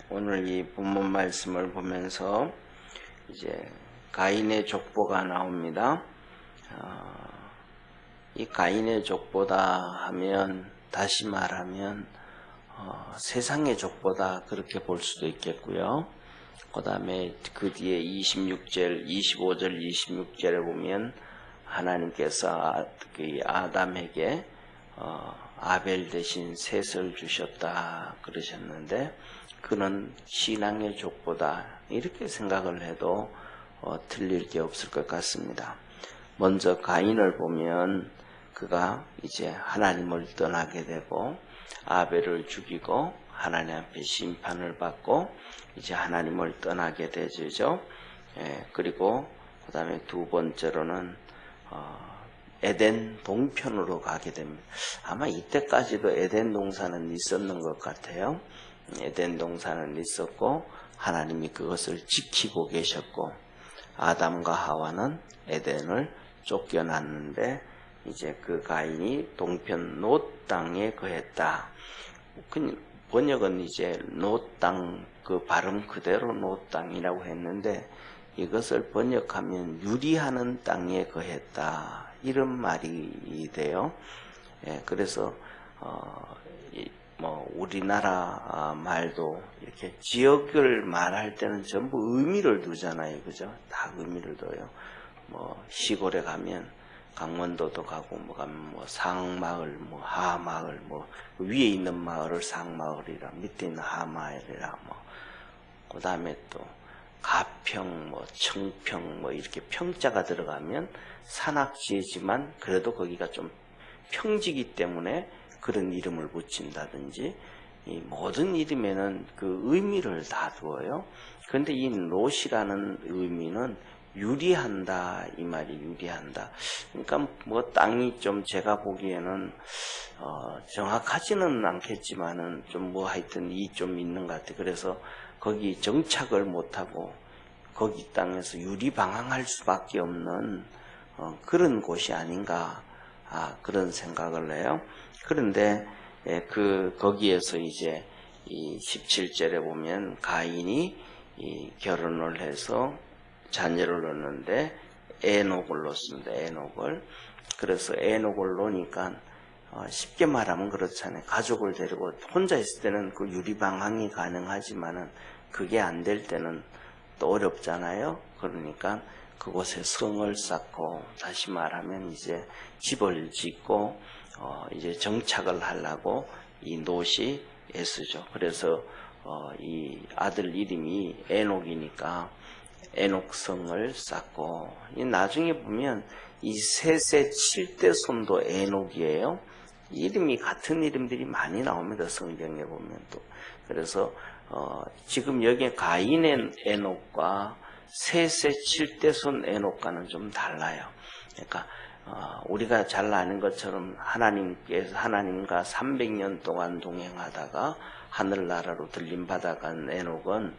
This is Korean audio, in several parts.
오늘 이 본문 말씀을 보면서 이제 가인의 족보가 나옵니다. 이 가인의 족보다 하면 다시 말하면 세상의 족보다 그렇게 볼 수도 있겠고요. 그 다음에 그 뒤에 26절, 25절, 26절에 보면 하나님께서 아담에게 아벨 대신 셋을 주셨다 그러셨는데 그는 신앙의 족보다 이렇게 생각을 해도 틀릴 게 없을 것 같습니다. 먼저 가인을 보면 그가 이제 하나님을 떠나게 되고 아벨을 죽이고 하나님 앞에 심판을 받고 이제 하나님을 떠나게 되죠. 그리고 그 다음에 두 번째로는 에덴 동편으로 가게 됩니다. 아마 이때까지도 에덴 동산은 있었는 것 같아요. 에덴 동산은 있었고 하나님이 그것을 지키고 계셨고 아담과 하와는 에덴을 쫓겨났는데 이제 그 가인이 동편 놋 땅에 거했다. 번역은 이제 놋 땅 그 발음 그대로 놋 땅이라고 했는데 이것을 번역하면 유리하는 땅에 거했다 이런 말이 돼요. 그래서 우리나라 말도 이렇게 지역을 말할 때는 전부 의미를 두잖아요, 그죠? 다 의미를 둬요. 시골에 가면 강원도도 가고 상마을, 하마을, 위에 있는 마을을 상마을이라, 밑에 있는 하마을이라, 그 다음에 또 가평, 청평, 이렇게 평자가 들어가면 산악지이지만 그래도 거기가 좀 평지기 때문에 그런 이름을 붙인다든지 이 모든 이름에는 그 의미를 다 두어요. 그런데 이 롯이라는 의미는 유리한다 이 말이 유리한다. 그러니까 땅이 좀 제가 보기에는 정확하지는 않겠지만은 좀 하여튼 이 좀 있는 것 같아요. 그래서 거기 정착을 못하고 거기 땅에서 유리방황할 수밖에 없는 그런 곳이 아닌가 그런 생각을 해요. 그런데 거기에서 이제 이 17절에 보면 가인이 결혼을 해서 자녀를 낳는데 에녹을 낳습니다. 에녹을. 그래서 에녹을 놓으니까 쉽게 말하면 그렇잖아요. 가족을 데리고 혼자 있을 때는 그 유리방황이 가능하지만은 그게 안 될 때는 또 어렵잖아요. 그러니까 그곳에 성을 쌓고 다시 말하면 이제 집을 짓고 이제 정착을 하려고 이 롯이 애쓰죠. 그래서 이 아들 이름이 에녹이니까 에녹성을 쌓고 나중에 보면 이 셋의 7대 손도 에녹이에요. 이름이 같은 이름들이 많이 나옵니다. 성경에 보면 또. 그래서 지금 여기에 가인의 에녹과 셋의 7대 손 에녹과는 좀 달라요. 그러니까 우리가 잘 아는 것처럼 하나님과 300년 동안 동행하다가 하늘나라로 들림받아간 에녹은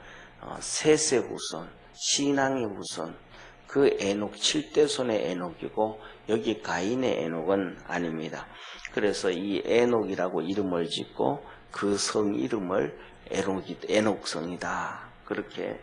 셋의 후손, 신앙의 후손, 그 에녹 7대 손의 에녹이고 여기 가인의 에녹은 아닙니다. 그래서 이 에녹이라고 이름을 짓고 그 성 이름을 에녹성이다 그렇게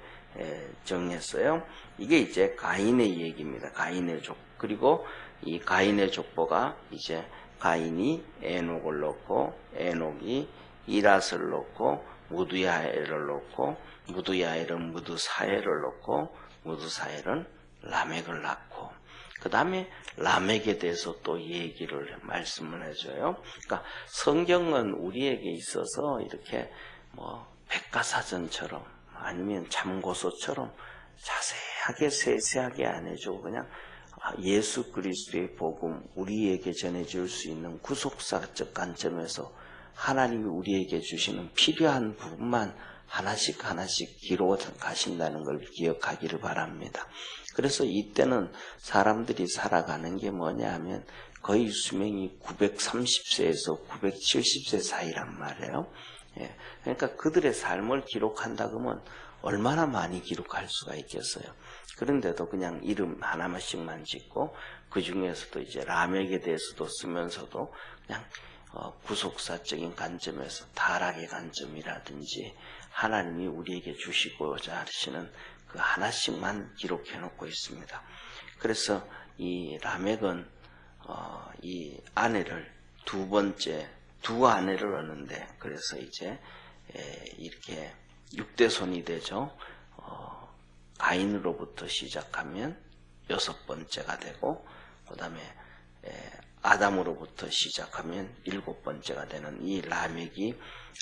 정했어요. 이게 이제 가인의 얘기입니다. 가인의 족. 그리고 이 가인의 족보가 이제 가인이 에녹을 놓고 에녹이 이랏을 놓고 무드야엘을 놓고 무드야엘은 무드사엘을 놓고 무드사엘은 라멕을 낳고 그 다음에 라멕에 대해서 또 얘기를 말씀을 해줘요. 그러니까 성경은 우리에게 있어서 이렇게 백과사전처럼 아니면 참고서처럼 자세하게 세세하게 안 해주고 그냥 예수 그리스도의 복음 우리에게 전해줄 수 있는 구속사적 관점에서 하나님이 우리에게 주시는 필요한 부분만 하나씩 기록해 가신다는 걸 기억하기를 바랍니다. 그래서 이때는 사람들이 살아가는 게 뭐냐 하면 거의 수명이 930세에서 970세 사이란 말이에요. 그러니까 그들의 삶을 기록한다 그러면 얼마나 많이 기록할 수가 있겠어요. 그런데도 그냥 이름 하나씩만 짓고 그 중에서도 이제 라멕에 대해서도 쓰면서도 그냥 구속사적인 관점에서 타락의 관점이라든지 하나님이 우리에게 주시고자 하시는 그 하나씩만 기록해 놓고 있습니다. 그래서 이 라멕은 이 아내를 두 아내를 얻는데, 그래서 이제 이렇게 6대손이 되죠. 가인으로부터 시작하면 6번째가 되고, 그 다음에 아담으로부터 시작하면 7번째가 되는 이 라멕이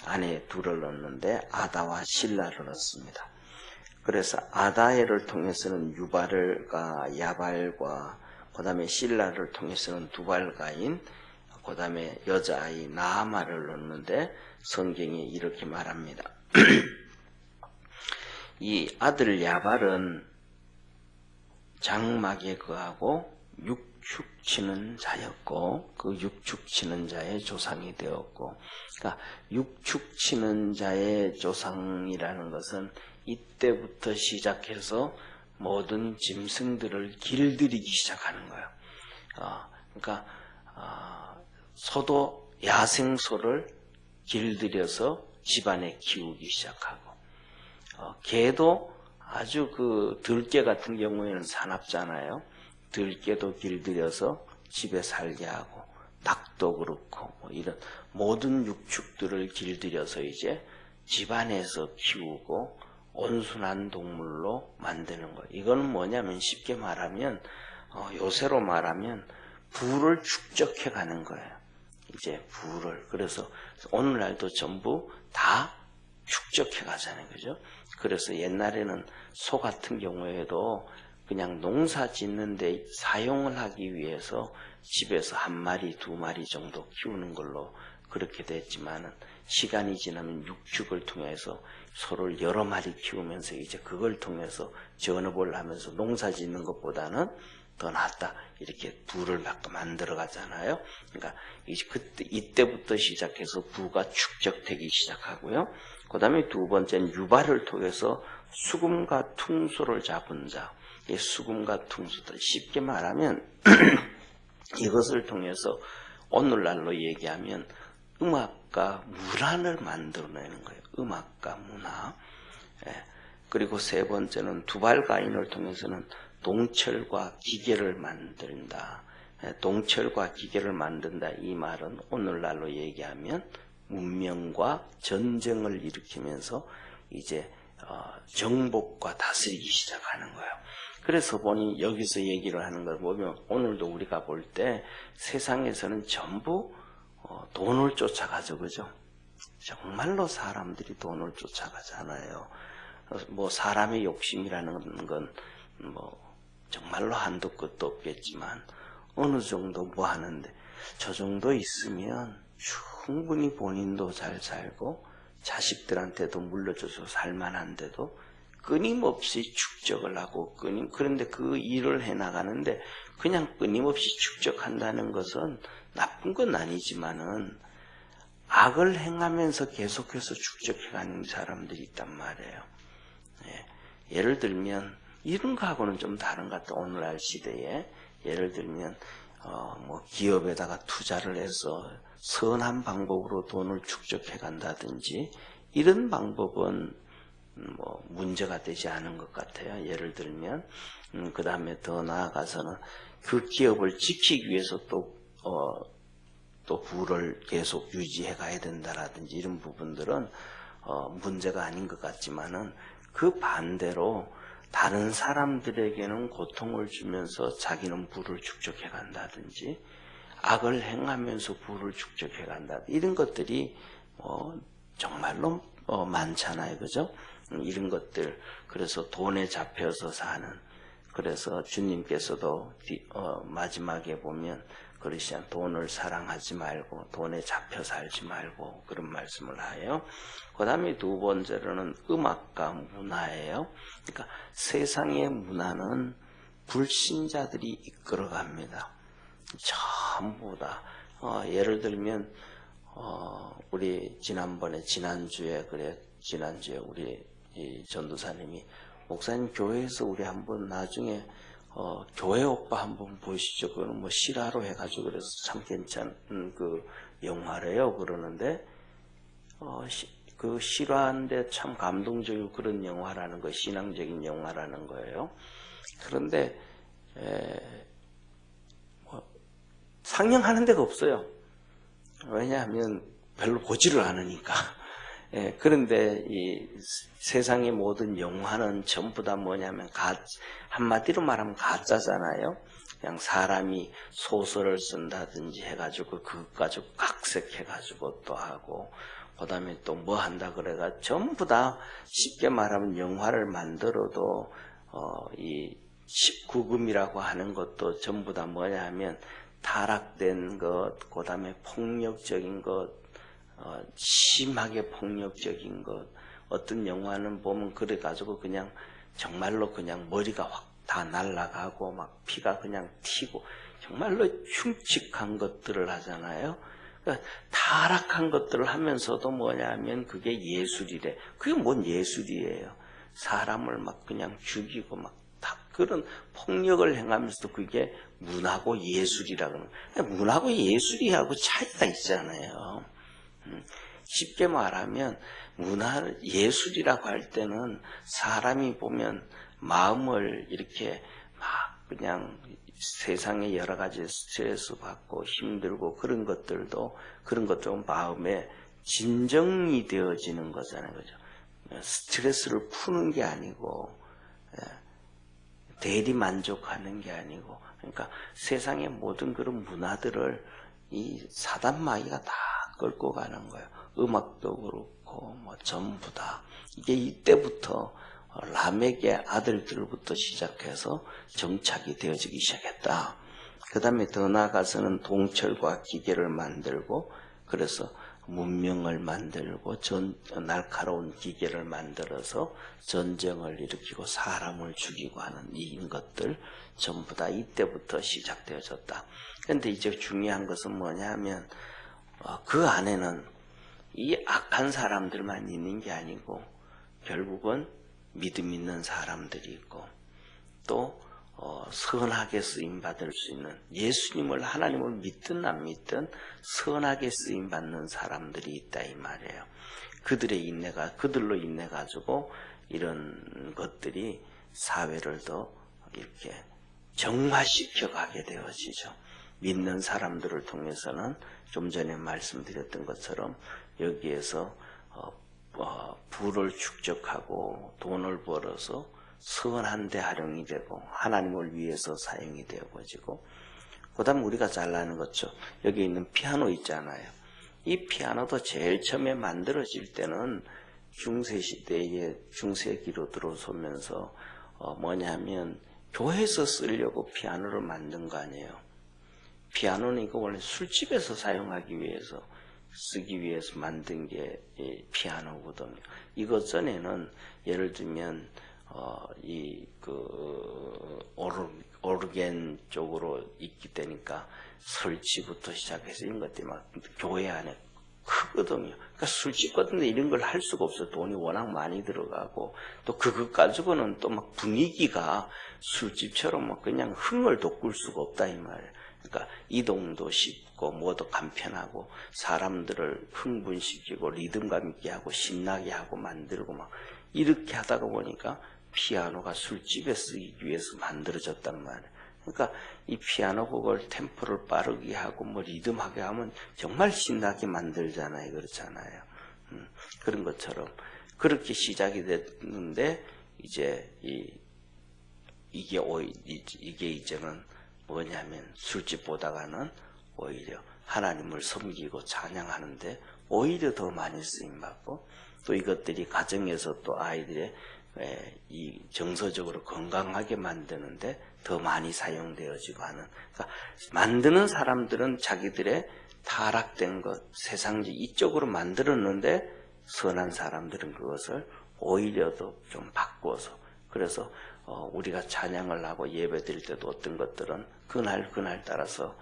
아내 둘을 얻는데 아다와 실라를 얻습니다. 그래서 아다엘을 통해서는 유발과 야발과, 그 다음에 실라를 통해서는 두발가인, 그 다음에 여자아이 나아마를 얻는데 성경이 이렇게 말합니다. 이 아들 야발은 장막에 거하고 육축치는 자였고, 그 육축치는 자의 조상이 되었고, 그러니까 육축치는 자의 조상이라는 것은 이때부터 시작해서 모든 짐승들을 길들이기 시작하는 거예요. 그러니까 소도 야생소를 길들여서 집안에 키우기 시작하고, 개도 아주 그 들개 같은 경우에는 사납잖아요. 들개도 길들여서 집에 살게 하고, 닭도 그렇고, 뭐 이런 모든 육축들을 길들여서 이제 집안에서 키우고 온순한 동물로 만드는 거예요. 이거는 뭐냐면 쉽게 말하면 요새로 말하면 부를 축적해 가는 거예요. 이제 부를. 그래서 오늘날도 전부 다 축적해 가자는 거죠. 그래서 옛날에는 소 같은 경우에도 그냥 농사 짓는데 사용을 하기 위해서 집에서 1마리, 2마리 정도 키우는 걸로 그렇게 됐지만은, 시간이 지나면 육축을 통해서 소를 여러 마리 키우면서 이제 그걸 통해서 전업을 하면서 농사 짓는 것보다는 더 낫다, 이렇게 부를 만들어 가잖아요. 그러니까 이때부터 시작해서 부가 축적되기 시작하고요. 그 다음에 두 번째는 유발을 통해서 수금과 퉁소를 잡은 자. 이 수금과 퉁소들, 쉽게 말하면 이것을 통해서 오늘날로 얘기하면 음악과 문화를 만들어내는 거예요. 음악과 문화. 그리고 세 번째는 두발가인을 통해서는 동철과 기계를 만든다. 동철과 기계를 만든다, 이 말은 오늘날로 얘기하면 문명과 전쟁을 일으키면서 이제 정복과 다스리기 시작하는 거예요. 그래서 보니 여기서 얘기를 하는 걸 보면 오늘도 우리가 볼 때 세상에서는 전부 돈을 쫓아가죠, 그죠? 정말로 사람들이 돈을 쫓아가잖아요. 뭐 사람의 욕심이라는 건 뭐 정말로 한도 끝도 없겠지만 어느 정도 뭐 하는데 저 정도 있으면 충분히 본인도 잘 살고 자식들한테도 물려줘서 살만한데도 끊임없이 축적을 하고 그런데 그 일을 해나가는데 그냥 끊임없이 축적한다는 것은 나쁜 건 아니지만은 악을 행하면서 계속해서 축적해가는 사람들이 있단 말이에요. 예를 들면 이런 거하고는 좀 다른 것 같아요. 오늘날 시대에 예를 들면 뭐 기업에다가 투자를 해서 선한 방법으로 돈을 축적해 간다든지 이런 방법은 뭐 문제가 되지 않은 것 같아요. 예를 들면 그 다음에 더 나아가서는 그 기업을 지키기 위해서 또 부를 계속 유지해 가야 된다라든지 이런 부분들은 문제가 아닌 것 같지만은 그 반대로 다른 사람들에게는 고통을 주면서 자기는 부를 축적해 간다든지 악을 행하면서 부를 축적해 간다, 이런 것들이 정말로 많잖아요, 그죠? 이런 것들. 그래서 돈에 잡혀서 사는, 그래서 주님께서도 마지막에 보면 그러시한 돈을 사랑하지 말고 돈에 잡혀 살지 말고 그런 말씀을 해요. 그 다음에 두 번째로는 음악과 문화예요. 그러니까 세상의 문화는 불신자들이 이끌어갑니다. 전부 다. 예를 들면 우리 지난주에 우리 이 전도사님이 목사님 교회에서 우리 한번 나중에 교회 오빠 한번 보시죠. 그거는 뭐 실화로 해가지고 그래서 참 괜찮은 그 영화래요. 그러는데 그 실화인데 참 감동적이고 그런 영화라는 거, 신앙적인 영화라는 거예요. 그런데 상영하는 데가 없어요. 왜냐하면 별로 보지를 않으니까. 그런데 이 세상의 모든 영화는 전부 다 뭐냐면 한마디로 말하면 가짜잖아요. 그냥 사람이 소설을 쓴다든지 해가지고 그것 가지고 각색해가지고 또 하고, 그 다음에 또 뭐 한다 그래가 전부 다 쉽게 말하면 영화를 만들어도 이 19금이라고 하는 것도 전부 다 뭐냐 하면 타락된 것, 그 다음에 폭력적인 것, 심하게 폭력적인 것. 어떤 영화는 보면 그래가지고 그냥 정말로 그냥 머리가 확 다 날아가고 막 피가 그냥 튀고 정말로 흉측한 것들을 하잖아요. 그러니까 타락한 것들을 하면서도 뭐냐면 그게 예술이래. 그게 뭔 예술이에요. 사람을 막 그냥 죽이고 막 다 그런 폭력을 행하면서도 그게 문화고 예술이라고 하는. 문화고 예술이하고 차이가 있잖아요. 쉽게 말하면 예술이라고 할 때는 사람이 보면 마음을 이렇게 막 그냥 세상에 여러 가지 스트레스 받고 힘들고 그런 것들도 마음에 진정이 되어지는 거잖아요. 그죠? 스트레스를 푸는 게 아니고 대리 만족하는 게 아니고, 그러니까 세상의 모든 그런 문화들을 이 사단마귀가 다 끌고 가는 거예요. 음악도 그렇고 뭐 전부 다. 이게 이때부터 라멕의 아들들부터 시작해서 정착이 되어지기 시작했다. 그 다음에 더 나아가서는 동철과 기계를 만들고, 그래서 문명을 만들고 날카로운 기계를 만들어서 전쟁을 일으키고 사람을 죽이고 하는 이 것들 전부 다 이때부터 시작되어졌다. 그런데 이제 중요한 것은 뭐냐 하면 그 안에는 이 악한 사람들만 있는 게 아니고 결국은 믿음 있는 사람들이 있고 또 선하게 쓰임받을 수 있는, 예수님을 하나님을 믿든 안 믿든 선하게 쓰임받는 사람들이 있다 이 말이에요. 그들로 인해 가지고 이런 것들이 사회를 더 이렇게 정화시켜 가게 되어지죠. 믿는 사람들을 통해서는 좀 전에 말씀드렸던 것처럼 여기에서 부를 축적하고 돈을 벌어서 선한 데 활용이 되고 하나님을 위해서 사용이 되어지고, 그 다음에 우리가 잘 아는 것죠. 여기 있는 피아노 있잖아요. 이 피아노도 제일 처음에 만들어질 때는 중세시대에 중세기로 들어서면서 뭐냐면 교회에서 쓰려고 피아노를 만든 거 아니에요. 피아노는 이거 원래 술집에서 사용하기 위해서 쓰기 위해서 만든 게 피아노거든요. 이것 전에는 예를 들면 오르겐 쪽으로 있기 때니까 설치부터 시작해서 이런 것들이 막 교회 안에 크거든요. 그러니까 술집 같은데 이런 걸 할 수가 없어요. 돈이 워낙 많이 들어가고 또 그것 가지고는 또 막 분위기가 술집처럼 막 그냥 흥을 돋굴 수가 없다 이 말이에요. 그러니까 이동도 쉽고 뭐도 간편하고 사람들을 흥분시키고 리듬감 있게 하고 신나게 하고 만들고 막 이렇게 하다가 보니까 피아노가 술집에 쓰기 위해서 만들어졌단 말이에요. 그러니까 이 피아노 곡을 템포를 빠르게 하고 뭐 리듬하게 하면 정말 신나게 만들잖아요. 그렇잖아요. 그런 것처럼 그렇게 시작이 됐는데 이제 이게 이제는 뭐냐면 술집보다가는 오히려 하나님을 섬기고 찬양하는데 오히려 더 많이 쓰임받고, 또 이것들이 가정에서 또 아이들의 이 정서적으로 건강하게 만드는데 더 많이 사용되어지고 하는, 그러니까 만드는 사람들은 자기들의 타락된 것, 세상지 이쪽으로 만들었는데 선한 사람들은 그것을 오히려 더 좀 바꿔서, 그래서 우리가 찬양을 하고 예배 드릴 때도 어떤 것들은 그날 따라서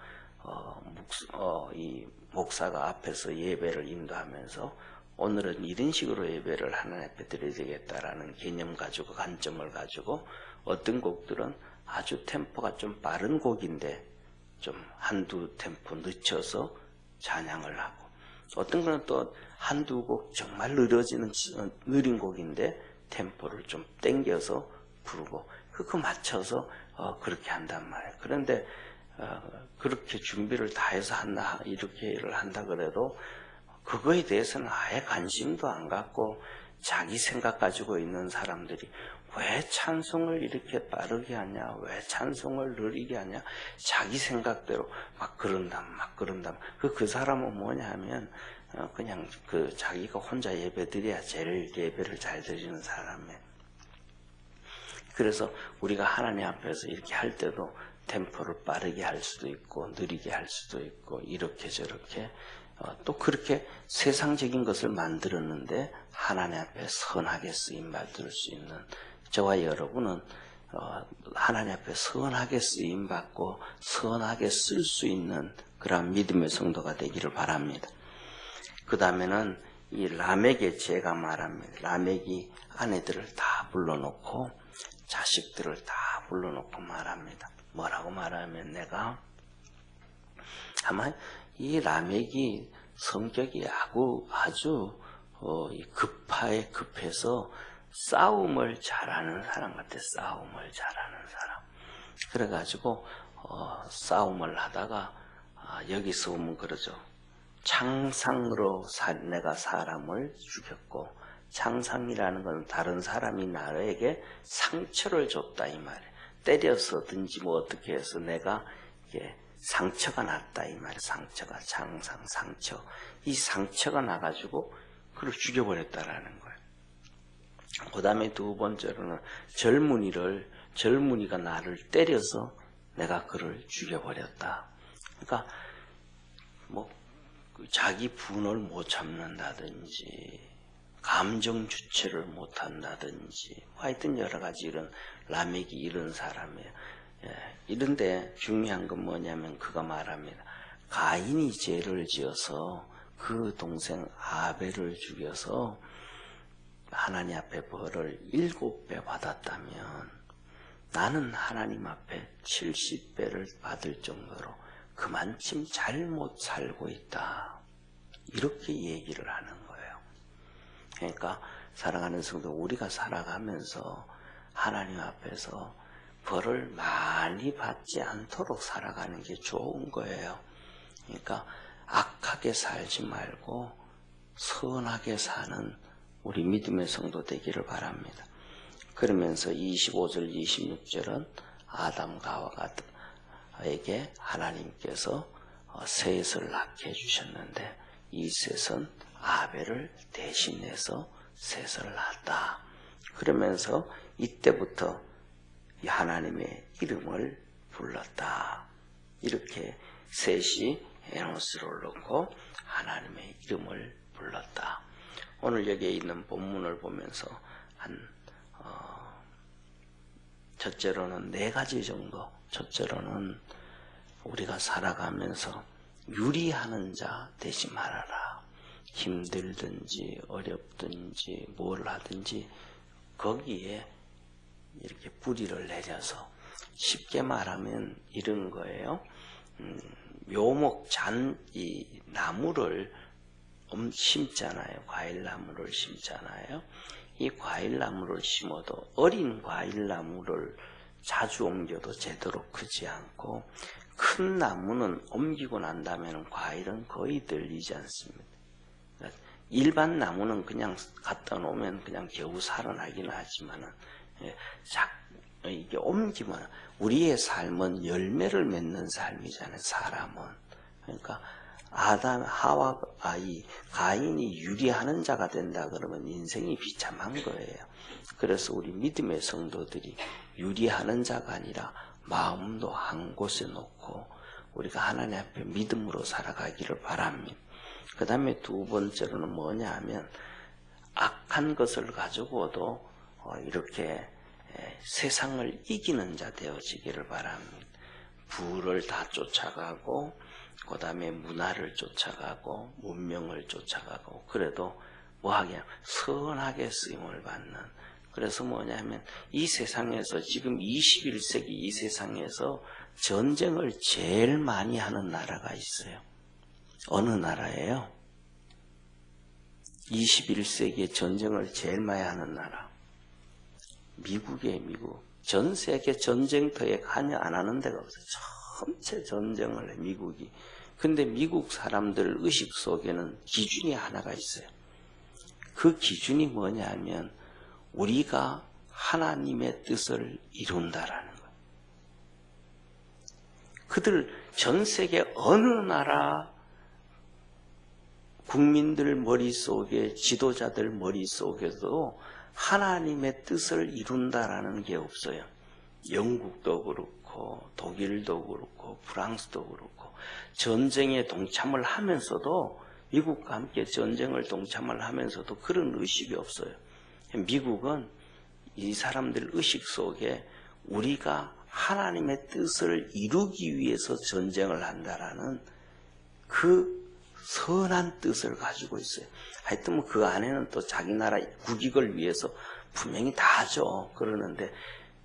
이 목사가 앞에서 예배를 인도하면서 오늘은 이런 식으로 예배를 하나님 앞에 드려야 되겠다라는 개념 가지고 관점을 가지고 어떤 곡들은 아주 템포가 좀 빠른 곡인데 좀 한두 템포 늦춰서 찬양을 하고, 어떤 거는 또 한두 곡 정말 느린 곡인데 템포를 좀 땡겨서 부르고, 그거 맞춰서 그렇게 한단 말이에요. 그런데 그렇게 준비를 다 해서 이렇게를 한다 그래도 그거에 대해서는 아예 관심도 안 갖고 자기 생각 가지고 있는 사람들이 왜 찬송을 이렇게 빠르게 하냐, 왜 찬송을 느리게 하냐, 자기 생각대로 막 그런다. 그 사람은 뭐냐 하면 그냥 자기가 혼자 예배 드려야 제일 예배를 잘 드리는 사람이에요. 그래서 우리가 하나님 앞에서 이렇게 할 때도 템포를 빠르게 할 수도 있고 느리게 할 수도 있고 이렇게 저렇게 또 그렇게 세상적인 것을 만들었는데 하나님 앞에 선하게 쓰임 받을 수 있는 저와 여러분은 하나님 앞에 선하게 쓰임 받고 선하게 쓸 수 있는 그런 믿음의 성도가 되기를 바랍니다. 그 다음에는 이 라멕의 죄가 말합니다. 라멕이 아내들을 다 불러놓고 자식들을 다 불러놓고 말합니다. 뭐라고 말하면 내가 아마 이 라멕이 성격이 아주 급해서 싸움을 잘하는 사람 같아. 싸움을 잘하는 사람. 그래가지고 싸움을 하다가 여기서 보면 그러죠. 창상으로 내가 사람을 죽였고, 창상이라는 건 다른 사람이 나에게 상처를 줬다 이 말이에요. 때려서든지 뭐 어떻게 해서 내가 이게 상처가 났다 이 말이에요. 상처가 창상 상처. 이 상처가 나가지고 그걸 죽여버렸다라는 거예요. 그 다음에 두 번째로는 젊은이가 나를 때려서 내가 그를 죽여버렸다. 그러니까 뭐 자기 분을 못 참는다든지 감정 주체를 못 한다든지 하여튼 여러 가지 이런 라멕이 이런 사람이에요. 이런데 중요한 건 뭐냐면 그가 말합니다. 가인이 죄를 지어서 그 동생 아벨을 죽여서 하나님 앞에 벌을 7배 받았다면 나는 하나님 앞에 70배를 받을 정도로 그만큼 잘못 살고 있다. 이렇게 얘기를 하는 거예요. 그러니까 사랑하는 성도, 우리가 살아가면서 하나님 앞에서 벌을 많이 받지 않도록 살아가는 게 좋은 거예요. 그러니까 악하게 살지 말고 선하게 사는 우리 믿음의 성도 되기를 바랍니다. 그러면서 25절 26절은 아담과 하와에게 하나님께서 셋을 낳게 해주셨는데 이 셋은 아벨을 대신해서 셋을 낳았다. 그러면서 이때부터 하나님의 이름을 불렀다. 이렇게 셋이 에노스를 놓고 하나님의 이름을 불렀다. 오늘 여기에 있는 본문을 보면서 첫째로는 4가지 정도. 첫째로는 우리가 살아가면서 유리하는 자 되지 말아라. 힘들든지 어렵든지 뭘 하든지 거기에 이렇게 뿌리를 내려서 쉽게 말하면 이런 거예요. 묘목 이 나무를 심잖아요. 과일나무를 심잖아요. 이 과일나무를 심어도 어린 과일나무를 자주 옮겨도 제대로 크지 않고 큰 나무는 옮기고 난 다음에는 과일은 거의 들리지 않습니다. 일반 나무는 그냥 갖다 놓으면 그냥 겨우 살아나긴 하지만은 이게 옮기면 우리의 삶은 열매를 맺는 삶이잖아요. 사람은. 그러니까 가인이 유리하는 자가 된다 그러면 인생이 비참한 거예요. 그래서 우리 믿음의 성도들이 유리하는 자가 아니라 마음도 한 곳에 놓고 우리가 하나님 앞에 믿음으로 살아가기를 바랍니다. 그 다음에 두 번째로는 뭐냐 하면 악한 것을 가지고도 이렇게 세상을 이기는 자 되어지기를 바랍니다. 부를 다 쫓아가고 그 다음에 문화를 쫓아가고 문명을 쫓아가고 그래도 뭐하게 선하게 쓰임을 받는. 그래서 뭐냐면 이 세상에서 지금 21세기 이 세상에서 전쟁을 제일 많이 하는 나라가 있어요. 어느 나라예요? 21세기에 전쟁을 제일 많이 하는 나라. 미국이에요, 미국. 전 세계 전쟁터에 관여 안 하는 데가 없어요. 전체 전쟁을 해, 미국이. 근데 미국 사람들 의식 속에는 기준이 하나가 있어요. 그 기준이 뭐냐면 우리가 하나님의 뜻을 이룬다라는 거예요. 그들 전 세계 어느 나라 국민들 머릿속에, 지도자들 머릿속에도 하나님의 뜻을 이룬다라는 게 없어요. 영국도 그렇고 독일도 그렇고 프랑스도 그렇고 전쟁에 동참을 하면서도, 미국과 함께 전쟁을 동참을 하면서도 그런 의식이 없어요. 미국은 이 사람들 의식 속에 우리가 하나님의 뜻을 이루기 위해서 전쟁을 한다라는 그 선한 뜻을 가지고 있어요. 하여튼 뭐 그 안에는 또 자기 나라 국익을 위해서 분명히 다 하죠. 그러는데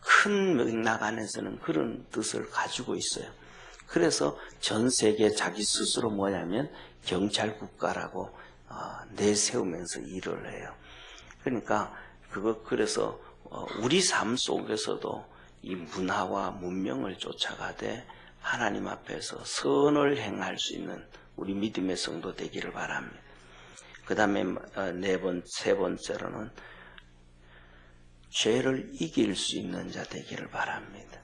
큰 맥락 안에서는 그런 뜻을 가지고 있어요. 그래서 전 세계 자기 스스로 뭐냐면 경찰 국가라고 내세우면서 일을 해요. 그러니까 그래서 우리 삶 속에서도 이 문화와 문명을 쫓아가되 하나님 앞에서 선을 행할 수 있는 우리 믿음의 성도 되기를 바랍니다. 그 다음에 세 번째로는 죄를 이길 수 있는 자 되기를 바랍니다.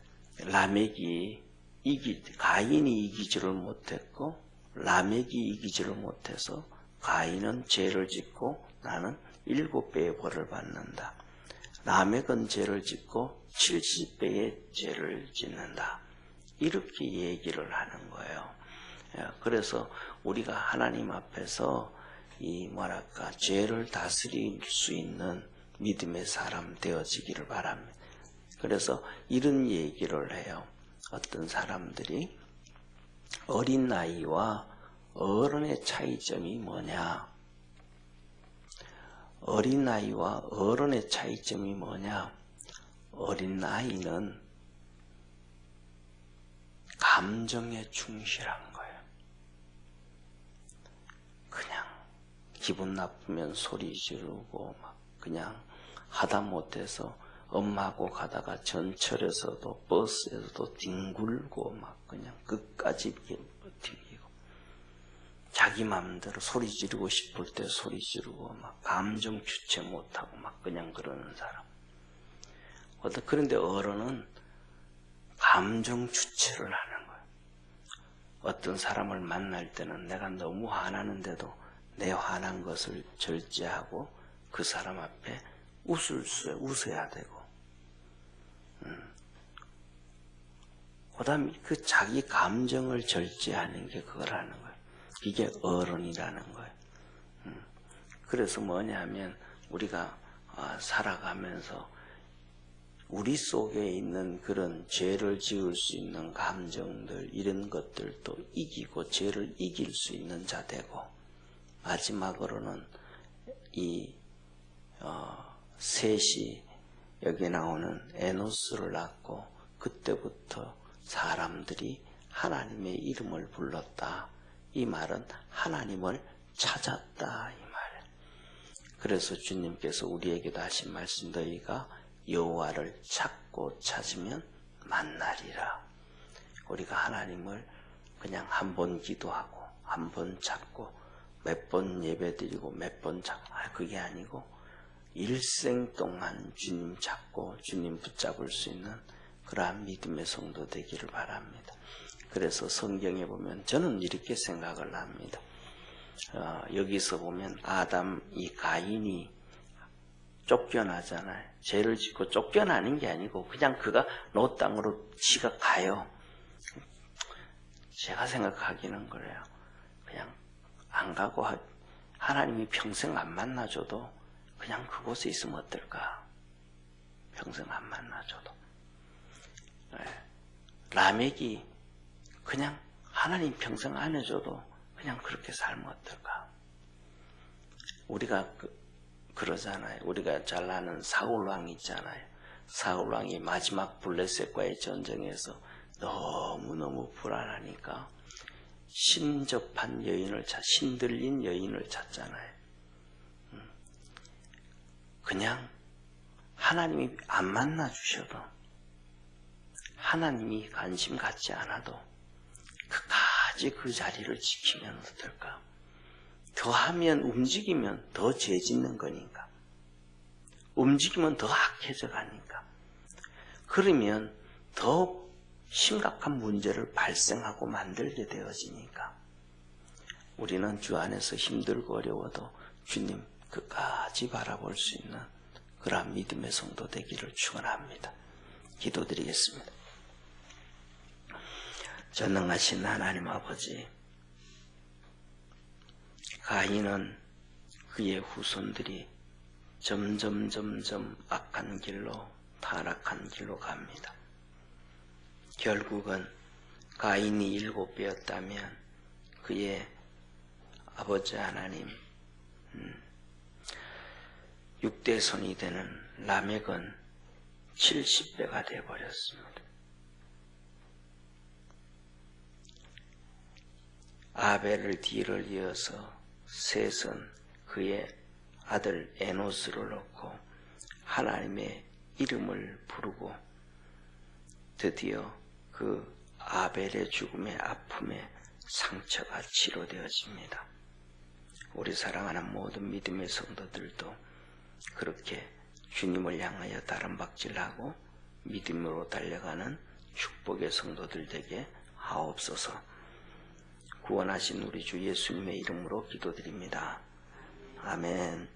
가인이 이기지를 못했고 라멕이 이기지를 못해서 가인은 죄를 짓고 나는 7배의 벌을 받는다. 라멕은 죄를 짓고 70배의 죄를 짓는다. 이렇게 얘기를 하는 거예요. 그래서 우리가 하나님 앞에서 죄를 다스릴 수 있는 믿음의 사람 되어지기를 바랍니다. 그래서 이런 얘기를 해요. 어떤 사람들이 어린 나이와 어른의 차이점이 뭐냐? 어린 나이와 어른의 차이점이 뭐냐? 어린 나이는 감정에 충실한 거예요. 그냥 기분 나쁘면 소리 지르고 막 그냥 하다못해서 엄마하고 가다가 전철에서도 버스에서도 뒹굴고 막 그냥 끝까지 버티고 자기 마음대로 소리 지르고 싶을 때 소리 지르고 막 감정 주체 못하고 막 그냥 그러는 사람. 그런데 어른은 감정 주체를 하는 거예요. 어떤 사람을 만날 때는 내가 너무 화나는데도 내 화난 것을 절제하고 그 사람 앞에 웃어야 되고, 그 다음에 그 자기 감정을 절제하는 게 그거라는 거예요. 이게 어른이라는 거예요. 그래서 뭐냐면 우리가 살아가면서 우리 속에 있는 그런 죄를 지을 수 있는 감정들, 이런 것들도 이기고 죄를 이길 수 있는 자 되고, 마지막으로는 셋이 여기 나오는 에노스를 낳고 그때부터 사람들이 하나님의 이름을 불렀다. 이 말은 하나님을 찾았다 이 말이에요. 그래서 주님께서 우리에게도 하신 말씀, 너희가 여호와를 찾고 찾으면 만나리라. 우리가 하나님을 그냥 한 번 기도하고 한 번 찾고 몇 번 예배드리고 몇 번 찾고 그게 아니고 일생 동안 주님 찾고 주님 붙잡을 수 있는 그러한 믿음의 성도 되기를 바랍니다. 그래서 성경에 보면 저는 이렇게 생각을 합니다. 여기서 보면 이 가인이 쫓겨나잖아요. 죄를 짓고 쫓겨나는 게 아니고 그냥 그가 노 땅으로 지가 가요. 제가 생각하기는 그래요. 그냥 안 가고 하나님이 평생 안 만나줘도 그냥 그곳에 있으면 어떨까? 평생 안 만나줘도. 라멕이 그냥 하나님 평생 안 해줘도 그냥 그렇게 살면 어떨까? 우리가 그러잖아요. 우리가 잘 아는 사울왕 있잖아요. 사울왕이 마지막 블레셋과의 전쟁에서 너무너무 불안하니까 신접한 여인을 신들린 여인을 찾잖아요. 그냥 하나님이 안 만나 주셔도, 하나님이 관심 갖지 않아도 끝까지 그 자리를 지키면 어떨까? 더하면, 움직이면 더 죄 짓는 거니까. 움직이면 더 악해져 가니까. 그러면 더 심각한 문제를 발생하고 만들게 되어지니까 우리는 주 안에서 힘들고 어려워도 주님 끝까지 바라볼 수 있는 그러한 믿음의 성도 되기를 축원합니다. 기도드리겠습니다. 전능하신 하나님 아버지, 가인은 그의 후손들이 점점 악한 길로, 타락한 길로 갑니다. 결국은 가인이 7배였다면 그의 아버지 하나님 6대 손이 되는 라멕은 70배가 되어버렸습니다. 아벨을 뒤를 이어서 셋은 그의 아들 에노스를 놓고 하나님의 이름을 부르고 드디어 그 아벨의 죽음의 아픔의 상처가 치료되어집니다. 우리 사랑하는 모든 믿음의 성도들도 그렇게 주님을 향하여 다름박질하고 믿음으로 달려가는 축복의 성도들 되게 하옵소서. 구원하신 우리 주 예수님의 이름으로 기도드립니다. 아멘.